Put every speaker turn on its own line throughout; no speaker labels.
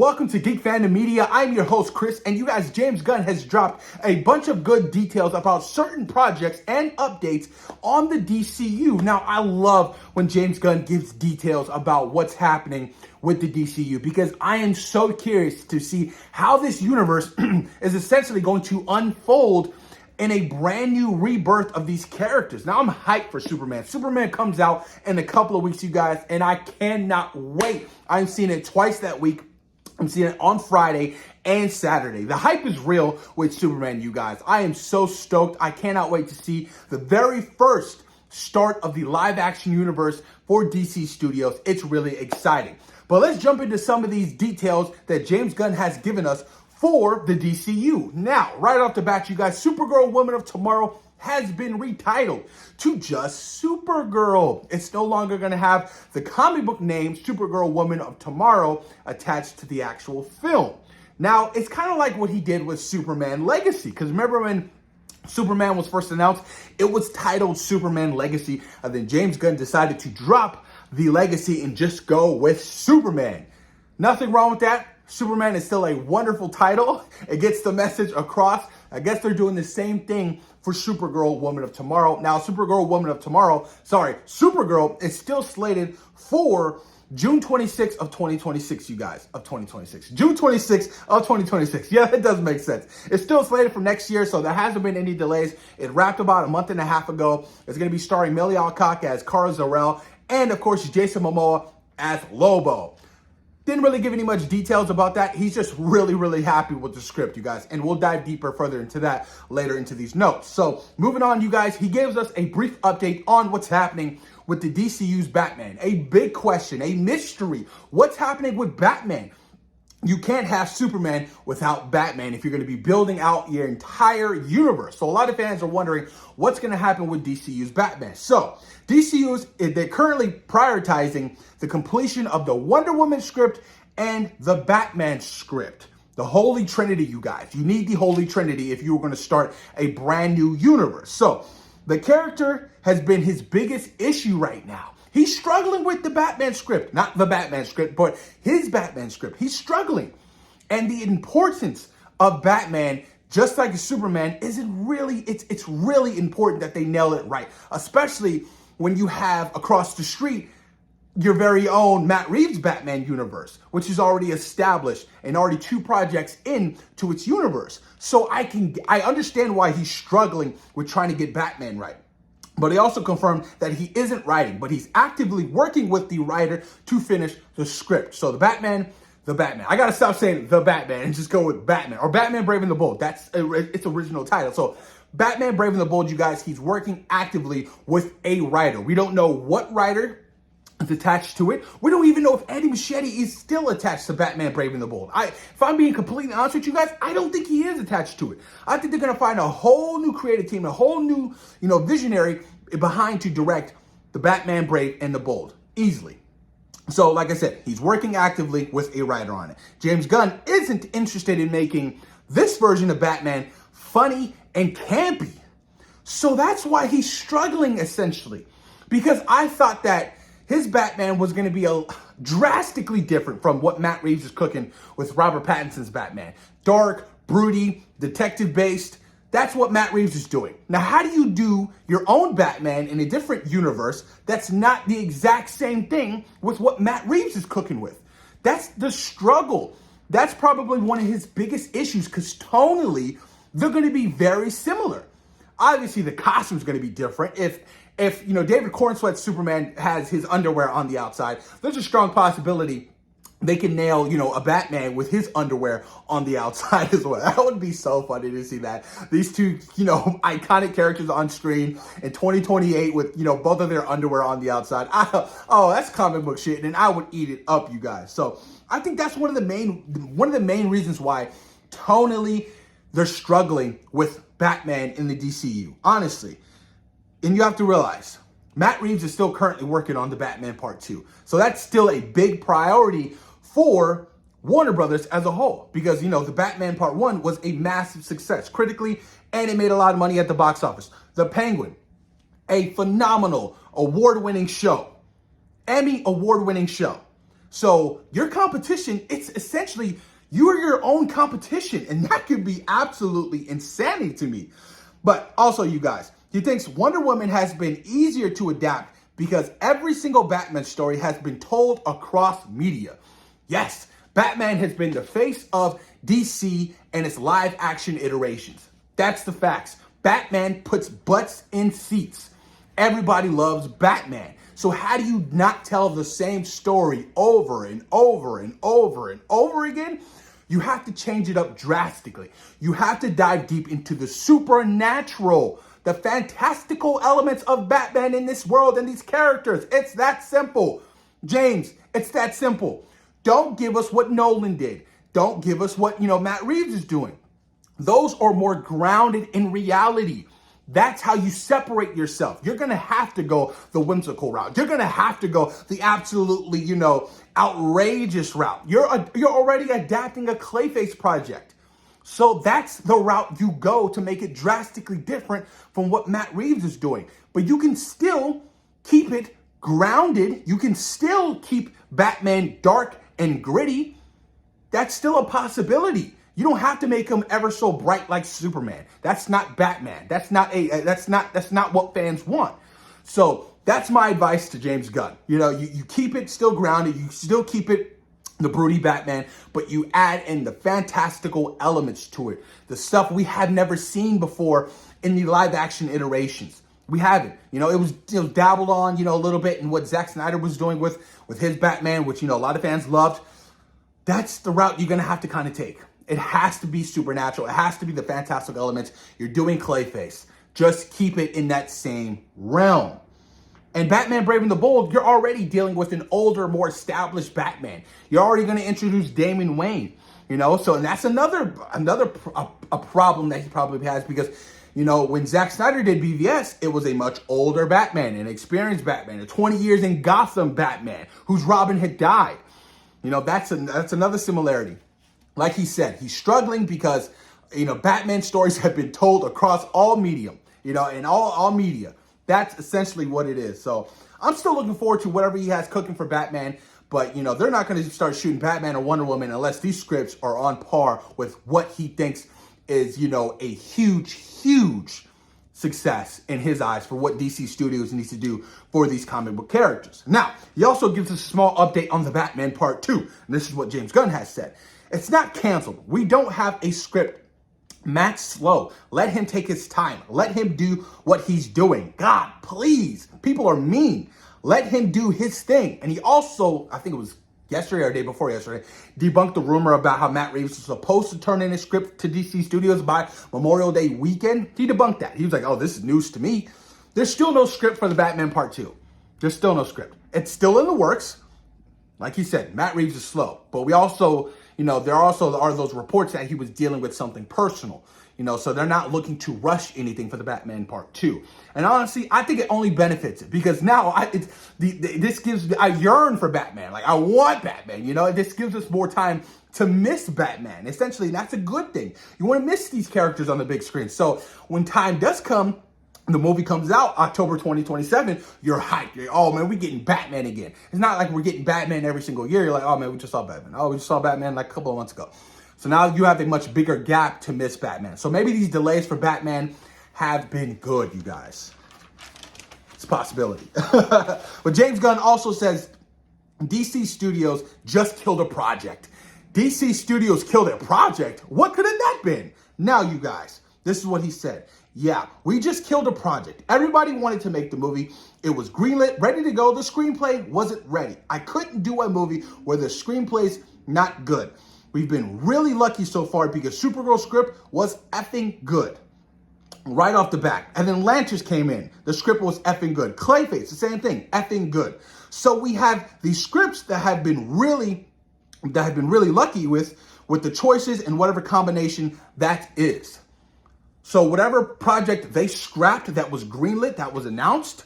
welcome to Geek Fandom Media. I'm your host, Chris, and you guys, James Gunn has dropped a bunch of good details about certain projects and updates on the DCU. Now, I love when James Gunn gives details about what's happening with the DCU because I am so curious to see how this universe is essentially going to unfold in a brand new rebirth of these characters. Now, I'm hyped for Superman. Superman comes out in a couple of weeks, you guys, and I cannot wait. I'm seeing it twice that week. I'm seeing it on Friday and Saturday. The hype is real with Superman, you guys. I am so stoked. I cannot wait to see the very first start of the live action universe for DC Studios. It's really exciting. But let's jump into some of these details that James Gunn has given us for the DCU. Now, right off the bat, you guys, Supergirl Woman of Tomorrow has been retitled to just Supergirl. It's no longer going to have the comic book name Supergirl Woman of Tomorrow attached to the actual film. Now, it's kind of like what he did with Superman Legacy, because remember when Superman was first announced, it was titled Superman Legacy, and then James Gunn decided to drop the legacy and just go with Superman. Nothing wrong with that. Superman is still a wonderful title. It gets the message across. I guess they're doing the same thing for Supergirl Woman of Tomorrow. Now, Supergirl is still slated for June 26th of 2026, you guys, June 26th of 2026. Yeah, that does make sense. It's still slated for next year, so there hasn't been any delays. It wrapped about a month and a half ago. It's going to be starring Millie Alcock as Kara Zor-El and, of course, Jason Momoa as Lobo. Didn't really give any much details about that. He's just really happy with the script, you guys. And we'll dive deeper further into that later into these notes. So moving on, you guys, he gives us a brief update on what's happening with the DCU's Batman. A big question, a mystery. What's happening with Batman? You can't have Superman without Batman if you're going to be building out your entire universe. So a lot of fans are wondering what's going to happen with DCU's Batman. So they're currently prioritizing the completion of the Wonder Woman script and the Batman script. The Holy Trinity, you guys. You need the Holy Trinity if you were going to start a brand new universe. So the character has been his biggest issue right now. He's struggling with the Batman script. Not the Batman script, but his Batman script. He's struggling. And the importance of Batman, just like Superman, isn't really, it's really important that they nail it right. Especially when you have across the street your very own Matt Reeves Batman universe, which is already established and already 2 projects into its universe. So I understand why he's struggling with trying to get Batman right. But he also confirmed that he isn't writing, but he's actively working with the writer to finish the script. So the Batman. I gotta stop saying the Batman and just go with Batman or Batman Brave and the Bold. That's its original title. So Batman Brave and the Bold, you guys, he's working actively with a writer. We don't know what writer is attached to it. We don't even know if Andy Muschietti is still attached to Batman Brave and the Bold. If I'm being completely honest with you guys, I don't think he is attached to it. I think they're going to find a whole new creative team, a whole new, visionary behind to direct the Batman Brave and the Bold easily. So, like I said, he's working actively with a writer on it. James Gunn isn't interested in making this version of Batman funny and campy. So that's why he's struggling, essentially. Because I thought that his Batman was going to be drastically different from what Matt Reeves is cooking with Robert Pattinson's Batman. Dark, broody, detective-based. That's what Matt Reeves is doing. Now, how do you do your own Batman in a different universe that's not the exact same thing with what Matt Reeves is cooking with? That's the struggle. That's probably one of his biggest issues because tonally, they're going to be very similar. Obviously, the costume's going to be different. If David Cornsweet's Superman has his underwear on the outside, there's a strong possibility they can nail, a Batman with his underwear on the outside as well. That would be so funny to see that. These two, iconic characters on screen in 2028 with, both of their underwear on the outside. That's comic book shit, and I would eat it up, you guys. So I think that's one of the main reasons why tonally they're struggling with Batman in the DCU, honestly. And you have to realize, Matt Reeves is still currently working on the Batman Part 2. So that's still a big priority for Warner Brothers as a whole. Because, the Batman Part 1 was a massive success critically, and it made a lot of money at the box office. The Penguin, a phenomenal award-winning show. Emmy award-winning show. So your competition, it's essentially, you are your own competition. And that could be absolutely insanity to me. But also, you guys, he thinks Wonder Woman has been easier to adapt because every single Batman story has been told across media. Yes, Batman has been the face of DC and its live action iterations. That's the facts. Batman puts butts in seats. Everybody loves Batman. So how do you not tell the same story over and over and over and over again? You have to change it up drastically. You have to dive deep into the supernatural, the fantastical elements of Batman in this world and these characters. It's that simple. James, it's that simple. Don't give us what Nolan did. Don't give us what, Matt Reeves is doing. Those are more grounded in reality. That's how you separate yourself. You're going to have to go the whimsical route. You're going to have to go the absolutely, outrageous route. You're already adapting a Clayface project. So that's the route you go to make it drastically different from what Matt Reeves is doing. But you can still keep it grounded. You can still keep Batman dark and gritty. That's still a possibility. You don't have to make him ever so bright like Superman. That's not Batman. That's not what fans want. So that's my advice to James Gunn. You keep it still grounded. You still keep it the broody Batman, but you add in the fantastical elements to it. The stuff we have never seen before in the live action iterations. We haven't. It was dabbled on, a little bit in what Zack Snyder was doing with his Batman, which, a lot of fans loved. That's the route you're going to have to kind of take. It has to be supernatural. It has to be the fantastic elements. You're doing Clayface. Just keep it in that same realm. And Batman Brave and the Bold, you're already dealing with an older, more established Batman. You're already going to introduce Damian Wayne, So and that's another problem that he probably has because, when Zack Snyder did BVS, it was a much older Batman, an experienced Batman, a 20 years in Gotham Batman, whose Robin had died. That's another similarity. Like he said, he's struggling because, Batman stories have been told across all medium, in all media. That's essentially what it is. So I'm still looking forward to whatever he has cooking for Batman. But, they're not going to start shooting Batman or Wonder Woman unless these scripts are on par with what he thinks is, a huge, huge success in his eyes for what DC Studios needs to do for these comic book characters. Now, he also gives us a small update on the Batman Part 2. And this is what James Gunn has said. It's not canceled. We don't have a script. Matt's slow. Let him take his time. Let him do what he's doing. God, please. People are mean. Let him do his thing. And he also, I think it was yesterday or day before yesterday, debunked the rumor about how Matt Reeves was supposed to turn in his script to DC Studios by Memorial Day weekend. He debunked that. He was like, oh, this is news to me. There's still no script for the Batman Part 2. There's still no script. It's still in the works. Like he said, Matt Reeves is slow. But we also, there also are those reports that he was dealing with something personal. So they're not looking to rush anything for the Batman Part 2. And honestly, I think it only benefits it because now this gives I yearn for Batman. Like, I want Batman, This gives us more time to miss Batman. Essentially, that's a good thing. You want to miss these characters on the big screen. So when time does come, the movie comes out October 2027, you're hyped. Oh, man, we're getting Batman again. It's not like we're getting Batman every single year. You're like, oh, man, we just saw Batman. Oh, we just saw Batman like a couple of months ago. So now you have a much bigger gap to miss Batman. So maybe these delays for Batman have been good, you guys. It's a possibility. But James Gunn also says DC Studios just killed a project. DC Studios killed a project? What could have that been? Now, you guys, this is what he said. Yeah, we just killed a project. Everybody wanted to make the movie. It was greenlit, ready to go. The screenplay wasn't ready. I couldn't do a movie where the screenplay's not good. We've been really lucky so far because Supergirl script was effing good right off the bat. And then Lanterns came in. The script was effing good. Clayface, the same thing, effing good. So we have these scripts that have been really lucky with the choices and whatever combination that is. So whatever project they scrapped that was greenlit, that was announced,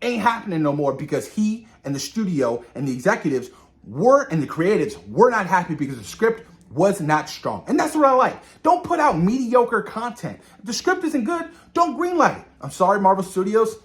ain't happening no more because he and the studio and the executives and the creatives were not happy because the script was not strong. And that's what I like. Don't put out mediocre content. If the script isn't good, don't greenlight it. I'm sorry, Marvel Studios.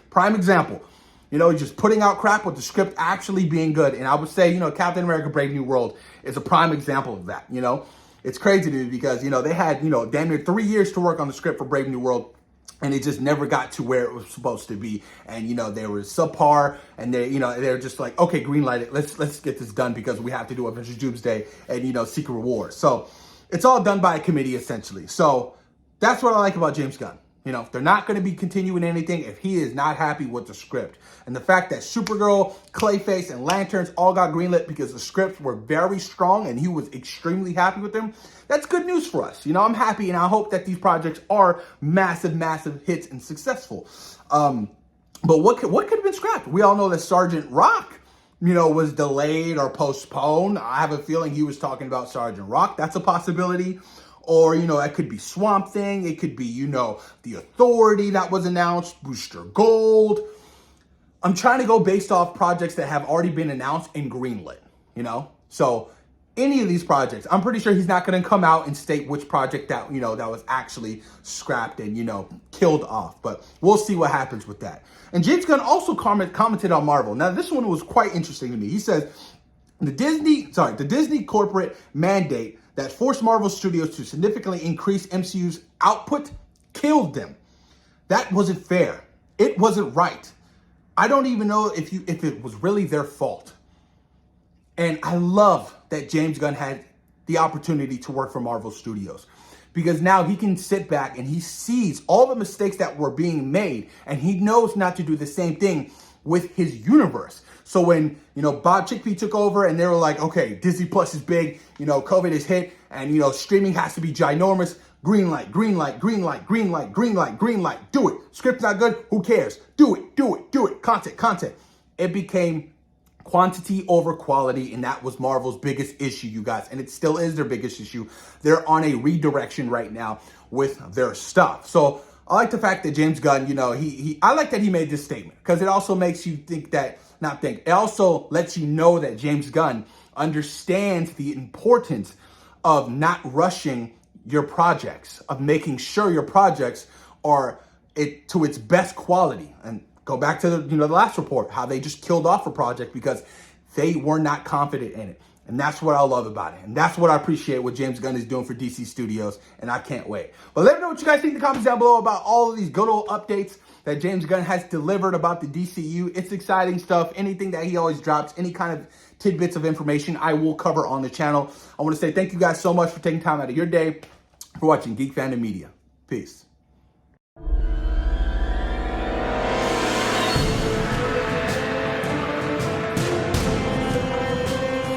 Prime example. You know, just putting out crap with the script actually being good. And I would say, you know, Captain America Brave New World is a prime example of that, you know. It's crazy to me because, you know, they had, you know, damn near 3 years to work on the script for Brave New World, and it just never got to where it was supposed to be. And, you know, they were subpar, and they, you know, they're just like, okay, greenlight it. Let's get this done because we have to do Avengers Doomsday and, you know, Secret Wars. So it's all done by a committee, essentially. So that's what I like about James Gunn. You know, they're not going to be continuing anything if he is not happy with the script. And the fact that Supergirl, Clayface, and Lanterns all got greenlit because the scripts were very strong and he was extremely happy with them, that's good news for us. You know, I'm happy, and I hope that these projects are massive, massive hits and successful. But what could have been scrapped? We all know that Sergeant Rock, you know, was delayed or postponed. I have a feeling he was talking about Sergeant Rock. That's a possibility. Or, you know, it could be Swamp Thing. It could be, you know, The Authority that was announced, Booster Gold. I'm trying to go based off projects that have already been announced and greenlit, you know? So any of these projects, I'm pretty sure he's not going to come out and state which project that, you know, that was actually scrapped and, you know, killed off. But we'll see what happens with that. And James Gunn also commented on Marvel. Now, this one was quite interesting to me. He says, the Disney corporate mandate that forced Marvel Studios to significantly increase MCU's output killed them. That wasn't fair. It wasn't right. I don't even know if it was really their fault. And I love that James Gunn had the opportunity to work for Marvel Studios, because now he can sit back and he sees all the mistakes that were being made, and he knows not to do the same thing with his universe. So when, you know, Bob Chickpea took over and they were like, okay, Disney Plus is big, you know, COVID is hit, and, you know, streaming has to be ginormous. Green light, green light, green light, green light, green light, green light. Do it. Script's not good. Who cares? Do it, do it, do it. Content. It became quantity over quality, and that was Marvel's biggest issue, you guys. And it still is their biggest issue. They're on a redirection right now with their stuff. So I like the fact that James Gunn, you know, I like that he made this statement, because it also makes you think that, it also lets you know that James Gunn understands the importance of not rushing your projects, of making sure your projects are to its best quality. And go back to the last report, how they just killed off a project because they were not confident in it. And that's what I love about it. And that's what I appreciate what James Gunn is doing for DC Studios. And I can't wait. But let me know what you guys think in the comments down below about all of these good old updates that James Gunn has delivered about the DCU. It's exciting stuff. Anything that he always drops, any kind of tidbits of information, I will cover on the channel. I want to say thank you guys so much for taking time out of your day for watching Geek Fandom Media. Peace.